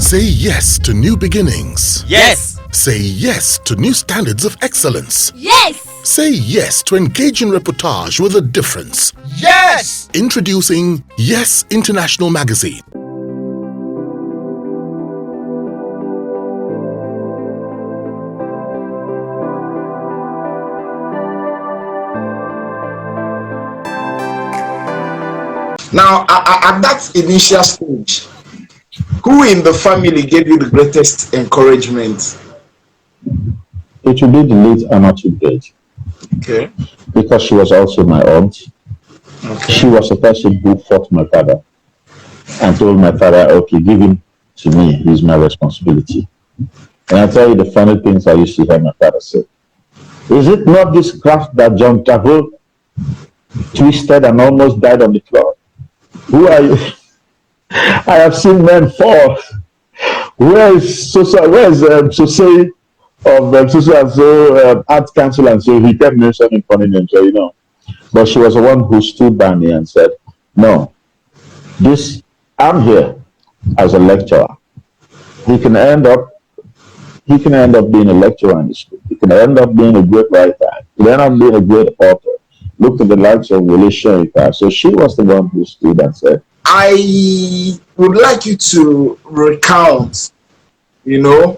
Say yes to new beginnings. Yes. Say yes to new standards of excellence. Yes. Say yes to engaging reportage with a difference. Yes. Introducing Yes International Magazine. Now, at that initial stage, who in the family gave you the greatest encouragement? It would be the late Anna Tugage. Okay. Because she was also my aunt. Okay. She was the person who fought my father and told my father, okay, give him to me, he's my responsibility. And I tell you the funny things I used to hear my father say. Is it not this craft that John Tavo twisted and almost died on the floor? Who are you? I have seen men fall. Where is Sosa Sosei of Sosa and so art council and so he kept mentioning funny names, so you know. But she was the one who stood by me and said, no, I'm here as a lecturer. He can end up being a lecturer in the school. He can end up being a great writer. He can end up being a great author. Look at the likes of Wole Soyinka. So she was the one who stood and said, I would like you to recount, your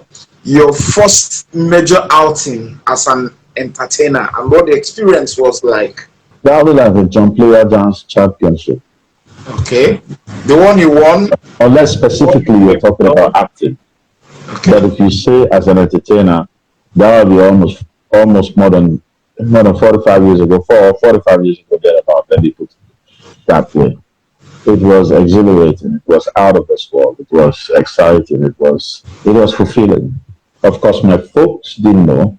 first major outing as an entertainer and what the experience was like. That was like a John Player Dance Championship. Okay. The one you won? Unless specifically you're talking about acting. Okay. But if you say as an entertainer, that would be almost more than 45 years ago, 45 years ago, thereabout, let me put it that way. It was exhilarating. It was out of this world. It was exciting. It was fulfilling. Of course, my folks didn't know.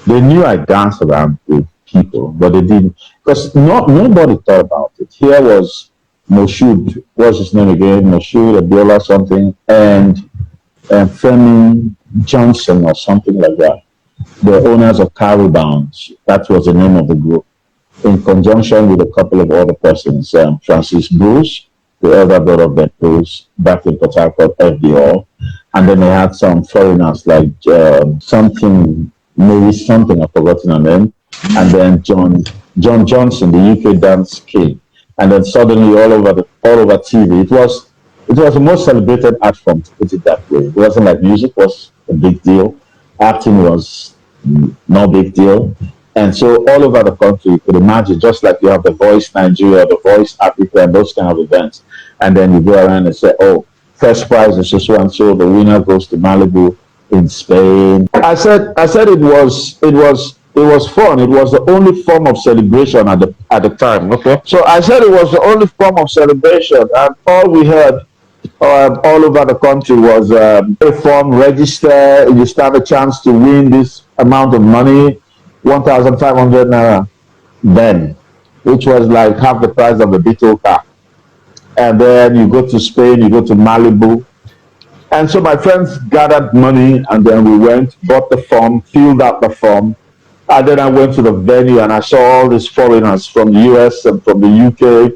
They knew I danced around with people, but they didn't, because nobody thought about it. Here was Moshood, what's his name again? Moshood, Abiola something, and Femi Johnson or something like that. The owners of Carry Bounds. That was the name of the group. In conjunction with a couple of other persons, Francis Bruce, the elder brother of Ben Bruce, back in Port Harcourt, FDR, and then they had some foreigners like maybe something, I've forgotten her name, and then John Johnson, the UK dance king, and then suddenly all over TV, it was the most celebrated art form, to put it that way. It wasn't like music was a big deal, acting was no big deal. And so all over the country, you could imagine, just like you have the Voice Nigeria, the Voice Africa, and those kind of events. And then you go around and say, oh, first prize is so and so, the winner goes to Malibu in Spain. I said it was fun. It was the only form of celebration at the time. Okay. So I said it was the only form of celebration, and all we heard all over the country was a form, register, you stand a chance to win this amount of money. 1,500 naira then, which was like half the price of the Beetle car. And then you go to Spain, you go to Malibu. And so my friends gathered money, and then we went, bought the form, filled out the form. And then I went to the venue and I saw all these foreigners from the US and from the UK.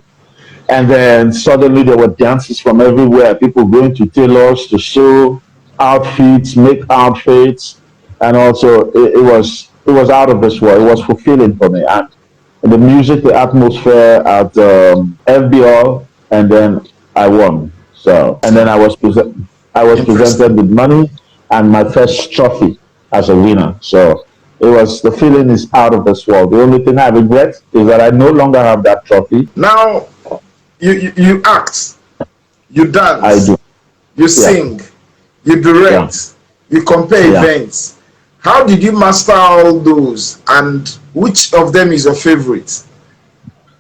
And then suddenly there were dances from everywhere, people going to tailors to sew outfits, make outfits. And also it was out of this world. It was fulfilling for me. And the music, the atmosphere at FBR, and then I won. So, and then I was presented with money and my first trophy as a winner. So the feeling is out of this world. The only thing I regret is that I no longer have that trophy. Now, you act, you dance, I do. You sing, you direct, you compare events. How did you master all those, and which of them is your favorite?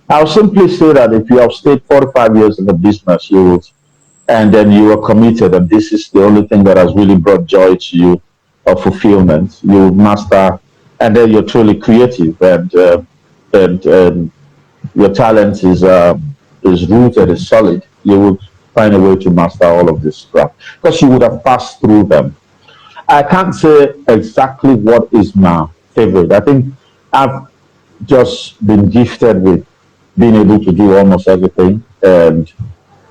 I'll simply say that if you have stayed 45 years in the business, and then you are committed, and this is the only thing that has really brought joy to you, or fulfillment, you master, and then you're truly creative, and your talent is rooted, is solid, you would find a way to master all of this stuff, because you would have passed through them. I can't say exactly what is my favorite. I think I've just been gifted with being able to do almost everything. And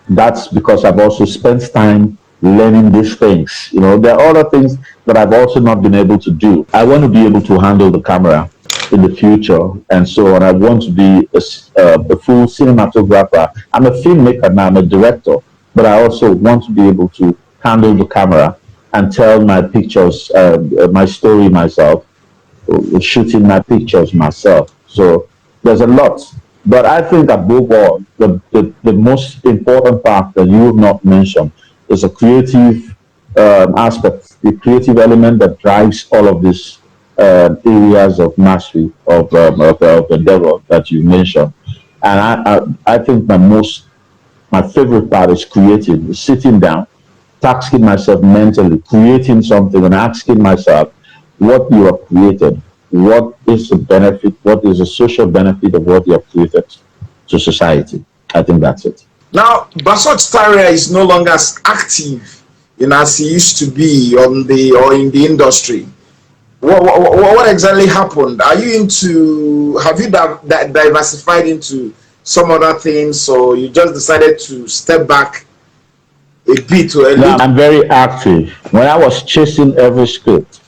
that's because I've also spent time learning these things. There are other things that I've also not been able to do. I want to be able to handle the camera in the future and so on. I want to be a full cinematographer. I'm a filmmaker now, I'm a director, but I also want to be able to handle the camera and tell my pictures, my story myself, shooting my pictures myself. So there's a lot. But I think above all, the most important part that you have not mentioned is a creative aspect, the creative element that drives all of these areas of mastery of endeavor that you mentioned. And I think my favorite part is creative, is sitting down, tasking myself mentally, creating something and asking myself what you have created, what is the benefit, what is the social benefit of what you have created to society. I think that's it. Now, BAsorge Tariah is no longer as active, as he used to be in the industry. What exactly happened? Are you have you diversified into some other things, or you just decided to step back a bit or a Now, little? I'm very active. When I was chasing every script,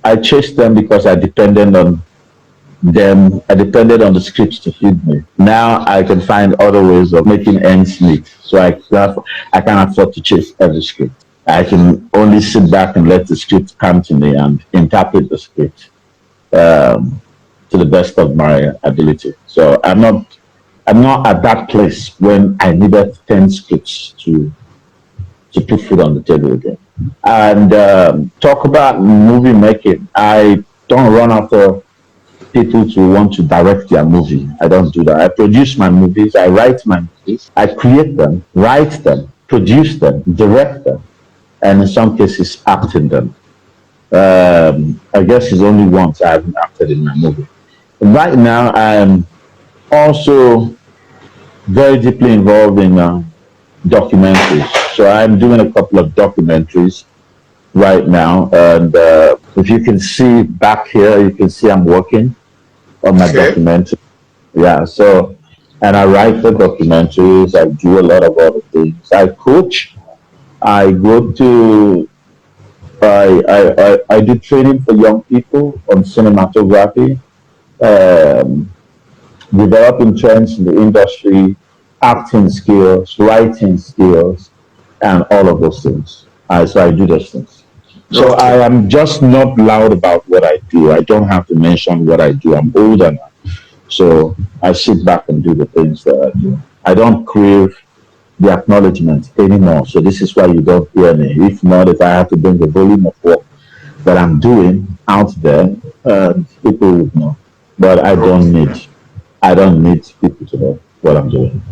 I chased them because I depended on them. I depended on the scripts to feed me. Now I can find other ways of making ends meet. So I can't afford to chase every script. I can only sit back and let the script come to me and interpret the script to the best of my ability. So I'm not at that place when I needed 10 scripts to put food on the table again. And talk about movie making. I don't run after people to want to direct their movie. I don't do that. I produce my movies, I write my movies, I create them, write them, produce them, direct them, and in some cases act in them. I guess it's only once I haven't acted in my movie. Right now, I'm also very deeply involved in documentaries. So I'm doing a couple of documentaries right now, and if you can see back here, you can see I'm working on my Okay. documentary. Yeah, so, and I write the documentaries, I do a lot of other things. I coach, I go to, I do training for young people on cinematography, um, developing trends in the industry, acting skills, writing skills, and all of those things. So I do those things. So I Okay. am just not loud about what I do. I don't have to mention what I do. I'm older now. So I sit back and do the things that I do. I don't crave the acknowledgement anymore. So this is why you don't hear me. If not, if I have to bring the volume of work that I'm doing out there, people would know. But I don't Okay. need people to know what I'm doing.